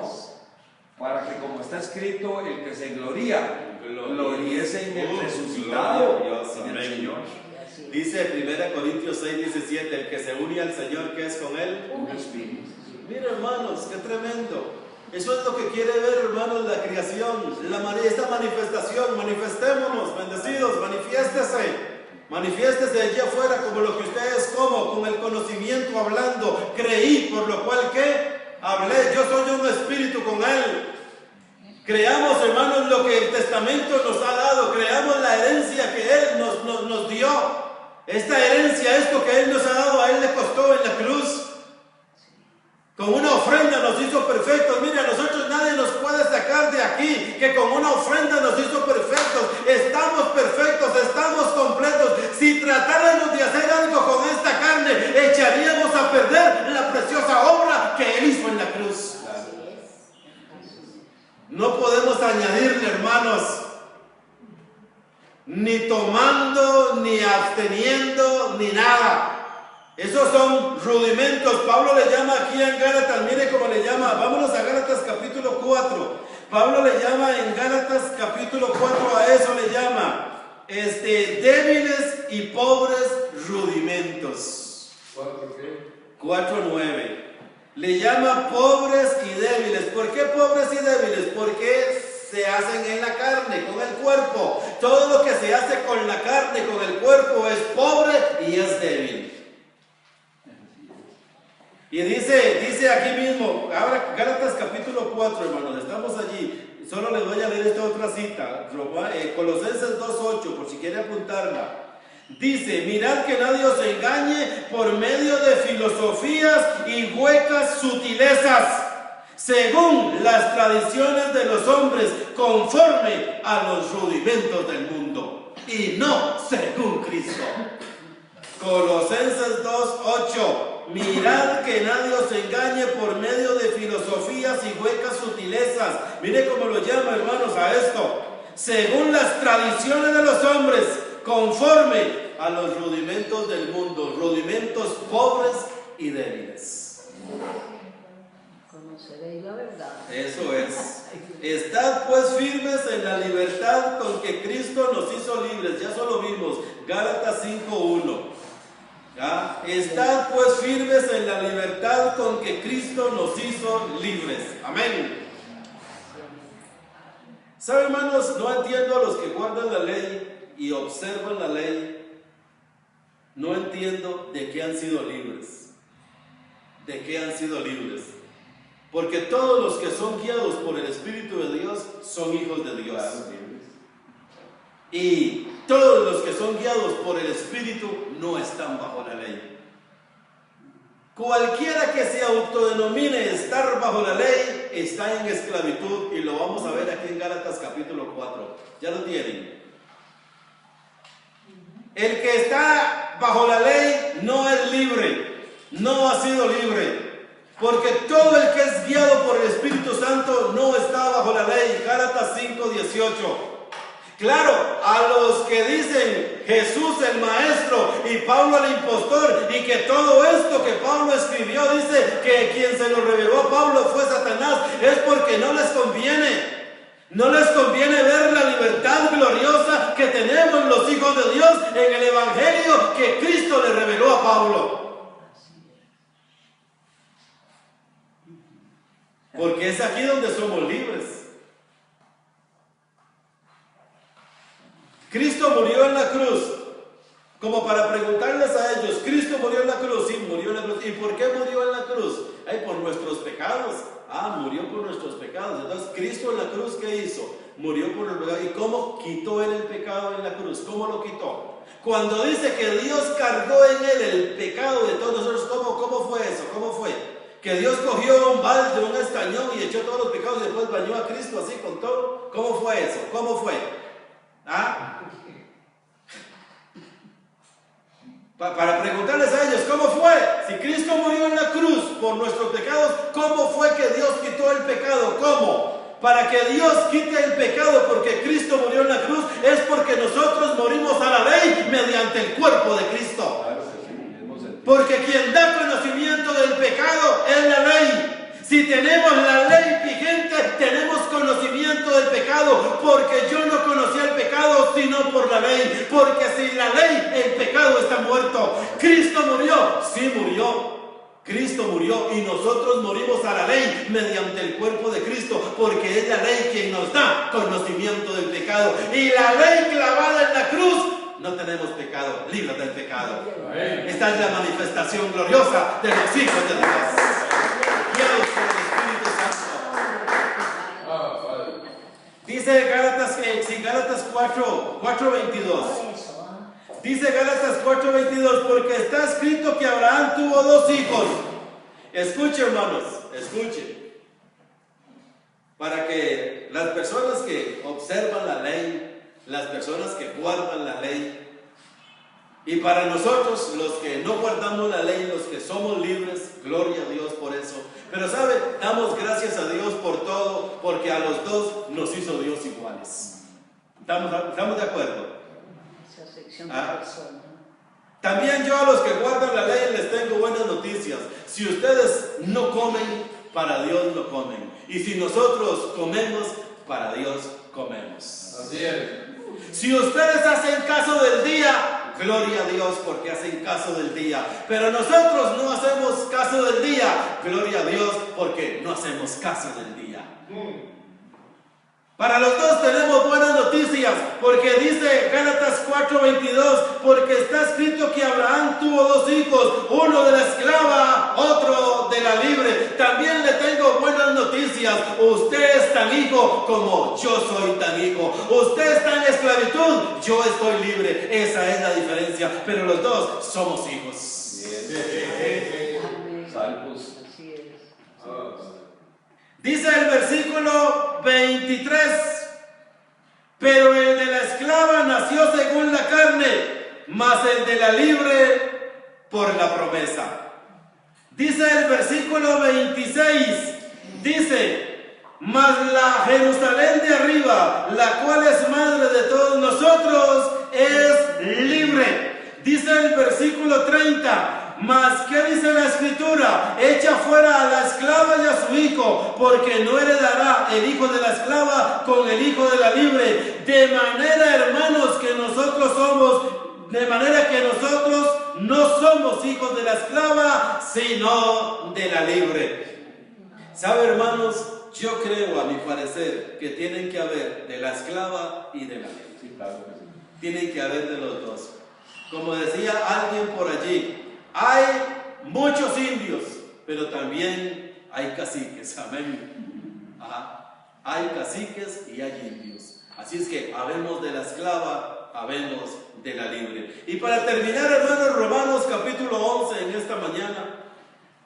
Para que, como está escrito, el que se gloría, gloríese en el resucitado, en el Señor. Dice 1 Corintios 6:17, el que se une al Señor, ¿qué es con Él? Un espíritu. Mira, hermanos, qué tremendo. Eso es lo que quiere ver, hermanos, la creación, esta manifestación. Manifestémonos, bendecidos, manifiéstese allí afuera como lo que usted es, como con el conocimiento hablando. Creí, por lo cual que hablé. Yo soy un espíritu con Él. Creamos, hermanos, lo que el testamento nos ha dado. Creamos la herencia que Él nos dio. Esta herencia, esto que Él nos ha dado, a Él le costó en la cruz. Con una ofrenda nos hizo perfectos. Mira, a nosotros nadie nos puede sacar de aquí, que con una ofrenda nos hizo perfectos. Estamos perfectos, estamos completos. Si tratáramos de hacer algo con esta carne, echaríamos a perder la preciosa obra que Él hizo en la cruz. No podemos añadirle, hermanos, ni tomando, ni absteniendo, ni nada. Esos son rudimentos. Pablo le llama aquí en Gálatas, mire cómo le llama. Vámonos a Gálatas capítulo 4. Pablo le llama en Gálatas capítulo 4, a eso le llama débiles y pobres rudimentos. ¿4 qué? 4:9. Le llama pobres y débiles. ¿Por qué pobres y débiles? Porque se hacen en la carne, con el cuerpo. Todo lo que se hace con la carne, con el cuerpo, es pobre y es débil. Y dice aquí mismo, ahora Gálatas capítulo 4, hermanos, estamos allí. Solo les voy a leer esta otra cita, Colosenses 2:8, por si quiere apuntarla. Dice: mirad que nadie os engañe por medio de filosofías y huecas sutilezas, según las tradiciones de los hombres, conforme a los rudimentos del mundo, y no según Cristo. Colosenses 2:8. Mirad que nadie os engañe por medio de filosofías y huecas sutilezas. Mire cómo lo llama, hermanos, a esto. Según las tradiciones de los hombres, conforme a los rudimentos del mundo, rudimentos pobres y débiles. Conoceréis la verdad. Eso es. Estad pues firmes en la libertad con que Cristo nos hizo libres. Ya solo vimos Gálatas 5:1. ¿Ya? Estad pues firmes en la libertad con que Cristo nos hizo libres. Amén. ¿Sabe, hermanos? No entiendo a los que guardan la ley y observan la ley. No entiendo de qué han sido libres. ¿De qué han sido libres? Porque todos los que son guiados por el Espíritu de Dios son hijos de Dios. Y todos los que son guiados por el Espíritu no están bajo la ley. Cualquiera que se autodenomine está estar bajo la ley está en esclavitud, y lo vamos a ver aquí en Gálatas capítulo 4. ¿Ya lo tienen? El que está bajo la ley no es libre, no ha sido libre, porque todo el que es guiado por el Espíritu Santo no está bajo la ley. Gálatas 5:18. Claro, a los que dicen Jesús el Maestro y Pablo el impostor, y que todo esto que Pablo escribió, dice que quien se lo reveló a Pablo fue Satanás, es porque no les conviene. No les conviene ver la libertad gloriosa que tenemos los hijos de Dios en el Evangelio que Cristo le reveló a Pablo. Porque es aquí donde somos libres. Cristo murió en la cruz, como para preguntarles a ellos, ¿Cristo murió en la cruz? Sí, murió en la cruz. ¿Y por qué murió en la cruz? Ay, por nuestros pecados. Murió por nuestros pecados. Entonces, Cristo en la cruz, ¿qué hizo? Murió por los pecados. ¿Y cómo quitó él el pecado en la cruz? ¿Cómo lo quitó? Cuando dice que Dios cargó en él el pecado de todos nosotros, ¿cómo fue eso? ¿Cómo fue? Que Dios cogió un balde, un estañón y echó todos los pecados y después bañó a Cristo así con todo. ¿Cómo fue eso? ¿Cómo fue? Para preguntarles a ellos, ¿cómo fue? Si Cristo murió en la cruz por nuestros pecados, ¿cómo fue que Dios quitó el pecado? ¿Cómo? Para que Dios quite el pecado, porque Cristo murió en la cruz, es porque nosotros morimos a la ley mediante el cuerpo de Cristo. Porque quien da conocimiento del pecado es la ley. Si tenemos la ley vigente, tenemos conocimiento del pecado, porque yo no conocía el pecado sino por la ley, porque sin la ley el pecado está muerto. Cristo murió, sí murió. Cristo murió y nosotros morimos a la ley mediante el cuerpo de Cristo, porque es la ley quien nos da conocimiento del pecado. Y la ley clavada en la cruz, no tenemos pecado, libre del pecado. Esta es la manifestación gloriosa de los hijos de Dios. Dice Gálatas 4:22. Dice Gálatas 4:22, porque está escrito que Abraham tuvo 2 hijos. Escuche, hermanos, escuche. Para que las personas que observan la ley, las personas que guardan la ley, y para nosotros, los que no guardamos la ley, los que somos libres, gloria a Dios por eso. Pero ¿sabe? Damos gracias a Dios por todo, porque a los dos nos hizo Dios iguales. ¿Estamos de acuerdo? También yo a los que guardan la ley les tengo buenas noticias. Si ustedes no comen, para Dios no comen. Y si nosotros comemos, para Dios comemos. Así es. Si ustedes hacen caso del día, gloria a Dios porque hacen caso del día. Pero nosotros no hacemos caso del día, gloria a Dios porque no hacemos caso del día. Para los dos tenemos buenas noticias, porque dice Gálatas 4:22, porque está escrito que Abraham tuvo 2 hijos, uno de la esclava, otro de la libre. También le tengo buenas noticias, usted es tan hijo como yo soy tan hijo. Usted está en esclavitud, yo estoy libre. Esa es la diferencia, pero los dos somos hijos. Salvos. Así es. Dice el versículo 23, pero el de la esclava nació según la carne, mas el de la libre por la promesa. Dice el versículo 26, dice, mas la Jerusalén de arriba, la cual es madre de todos nosotros, es libre. Dice el versículo 30, mas ¿qué dice la Escritura? Echa fuera a la esclava y a su hijo, porque no heredará el hijo de la esclava con el hijo de la libre. De manera, hermanos, que nosotros no somos hijos de la esclava, sino de la libre. ¿Sabe, hermanos? Yo creo, a mi parecer, que tienen que haber de la esclava y de la libre. Sí, claro que sí. Tienen que haber de los dos. Como decía alguien por allí, hay muchos indios, pero también hay caciques. Amén. Hay caciques y hay indios. Así es que habemos de la esclava, habemos de la libre. Y para terminar, hermanos, Romanos capítulo 11 en esta mañana,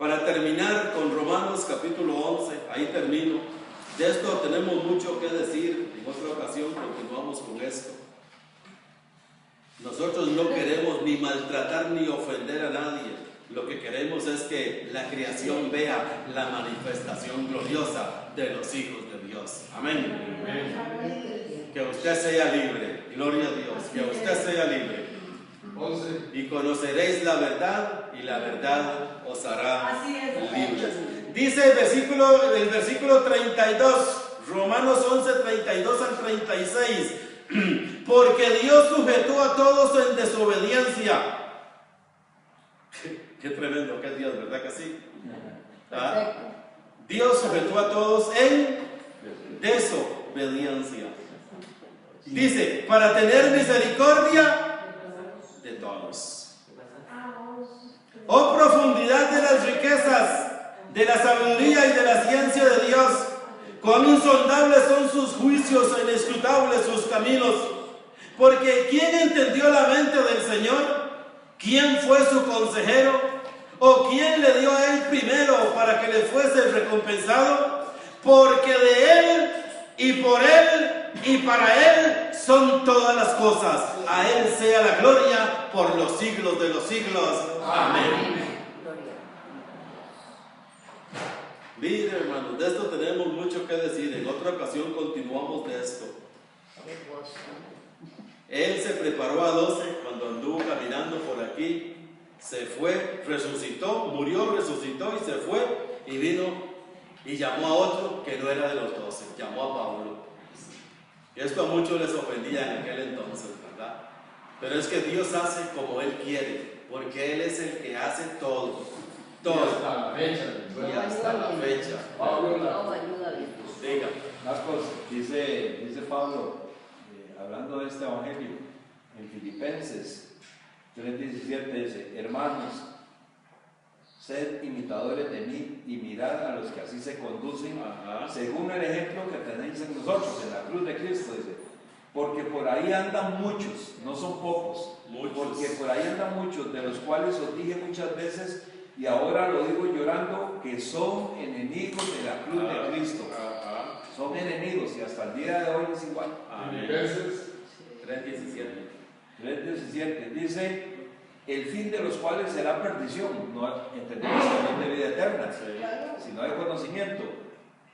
Para terminar con Romanos capítulo 11, ahí termino. De esto tenemos mucho que decir, en otra ocasión continuamos con esto. Nosotros no queremos ni maltratar ni ofender a nadie. Lo que queremos es que la creación vea la manifestación gloriosa de los hijos de Dios. Amén. Que usted sea libre. Gloria a Dios. Que usted sea libre. 11. Y conoceréis la verdad, y la verdad os hará Así es. libres. Dice el versículo 32, Romanos 11, 32 al 36. Porque Dios sujetó a todos en desobediencia. Qué tremendo que es Dios, ¿verdad que sí? ¿Ah? Perfecto. Dios sujetó a todos en desobediencia. Dice, para tener misericordia de todos. Oh profundidad de las riquezas, de la sabiduría y de la ciencia de Dios. Cuán insondables son sus juicios, e inescrutables sus caminos. Porque ¿quién entendió la mente del Señor? ¿Quién fue su consejero? ¿O quién le dio a él primero para que le fuese recompensado? Porque de él y por él y para él son todas las cosas. A él sea la gloria por los siglos de los siglos. Amén. Mire, hermanos, de esto tenemos mucho que decir. En otra ocasión continuamos de esto. Qué gozo. Él se preparó a 12 cuando anduvo caminando por aquí. Se fue, resucitó, murió, resucitó y se fue. Y vino y llamó a otro que no era de los 12. Llamó a Pablo. Y esto a muchos les ofendía en aquel entonces, ¿verdad? Pero es que Dios hace como Él quiere. Porque Él es el que hace todo. Y Todo. hasta la fecha. Y hasta la fecha. Pablo, No, ayúdale. Diga. Marcos, dice Pablo, hablando de este evangelio, en Filipenses 3:17 dice: hermanos, sed imitadores de mí y mirad a los que así se conducen, según el ejemplo que tenéis en nosotros, en la cruz de Cristo, dice. Porque por ahí andan muchos, no son pocos, porque por ahí andan muchos, de los cuales os dije muchas veces, y ahora lo digo llorando, que son enemigos de la cruz de Cristo. Son enemigos, y hasta el día de hoy es igual. Filipenses 3:17. 3:17 dice: el fin de los cuales será perdición. No entendemos que no es de vida eterna, sino de conocimiento.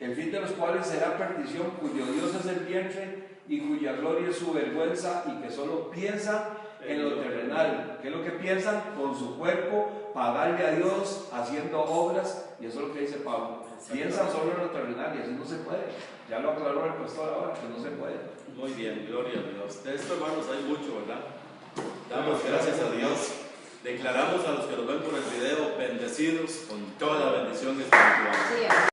El fin de los cuales será perdición, cuyo Dios es el vientre y cuya gloria es su vergüenza, y que solo piensa en lo terrenal. ¿Qué es lo que piensan? Con su cuerpo pagarle a Dios haciendo obras, y eso es lo que dice Pablo. Piensan solo en lo terrenal, y así no se puede. Ya lo aclaró el pastor ahora, que no se puede. Muy bien, gloria a Dios. De esto, hermanos, hay mucho, ¿verdad? Damos gracias a Dios. Declaramos a los que nos ven por el video bendecidos con toda bendición espiritual. Sí,